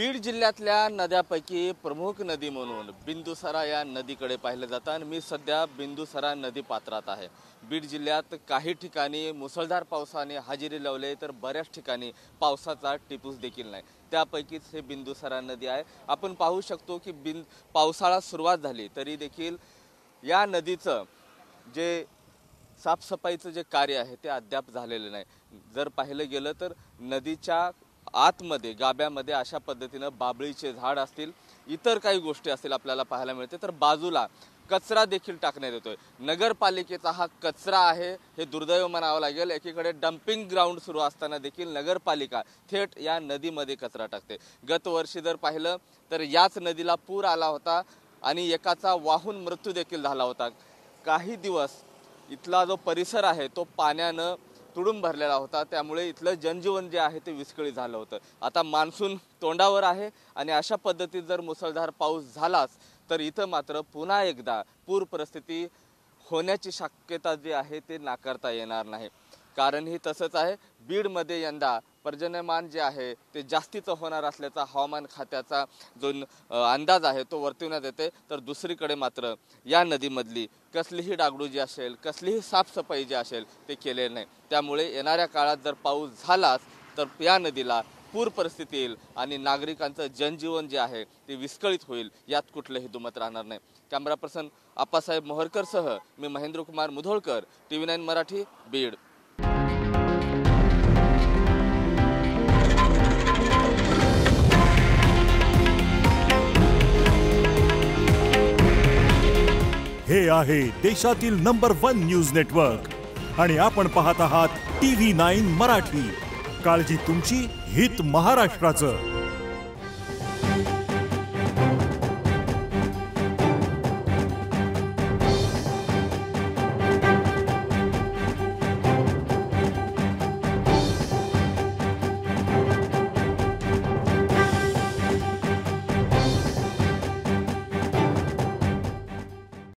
बीड जिल्ह्यातल्या नद्यापैकी प्रमुख नदी म्हणून बिंदुसरा या नदीकडे पाहिले जातं आणि मी सध्या बिंदुसरा नदी पात्रात आहे। बीड जिल्ह्यात काही ठिकाणी मुसळधार पावसाने हजेरी लावले तर बऱ्याच ठिकाणी पावसाचा टिपूस देखील नाही। त्यापैकीच हे बिंदुसरा नदी आहे। आपण पाहू शकतो की पावसाळा सुरुवात झाली तरी देखील या नदीचं जे साफसफाईचं जे कार्य आहे ते अद्याप झालेले नाही। जर पाहिलं गेलं तर नदीच्या आतमध्ये गाभ्यामध्ये अशा पद्धतीने बाबळीचे झाड असतील, इतर काही गोष्टी असतील आपल्याला पाहायला मिळते। तर बाजूला कचरा देखील टाकण्यात येतोय। नगरपालिकेचा हा कचरा आहे हे दुर्दैव म्हणावं लागेल। एकीकडे डंपिंग ग्राउंड सुरू असताना देखील नगरपालिका थेट या नदीमध्ये कचरा टाकते। गत वर्षी जर पाहिलं तर याच नदीला पूर आला होता आणि एकाचा वाहून मृत्यू देखील झाला होता। काही दिवस इथला जो परिसर आहे तो पाण्यानं तुडूंब भरलेला होता, त्यामुळे इथलं जनजीवन जे आहे ते विस्कळीत झालं होतं। आता मान्सून तोंडावर आहे आणि अशा पद्धतीत जर मुसळधार पाऊस झालाच तर इथं मात्र पुन्हा एकदा पूर परिस्थिती होण्याची शक्यता जी आहे ते नाकारता येणार नाही। कारण ही तसंच आहे, बीडमध्ये यंदा पर्जन्यमान जे आहे ते जास्तीचं होणार असल्याचा हवामान खात्याचा जो अंदाज आहे तो वर्तवण्यात येते। तर दुसरीकडे मात्र या नदीमधली कसलीही डागडुजी असेल, कसलीही साफसफाई जी असेल ते केले नाही। त्यामुळे येणाऱ्या काळात जर पाऊस झालाच तर या नदीला पूर परिस्थिती येईल आणि नागरिकांचं जनजीवन जे आहे ते विस्कळीत होईल, यात कुठलंही दुमत राहणार नाही। कॅमेरा पर्सन आप्पासाहेब मोहरकरसह मी महेंद्र कुमार मुधोळकर, TV9 मराठी, बीड। हे आहे देशातील नंबर 1 न्यूज नेटवर्क आणि आपण पाहत आहात TV9 मराठी। काळजी तुमची, हित महाराष्ट्राचं।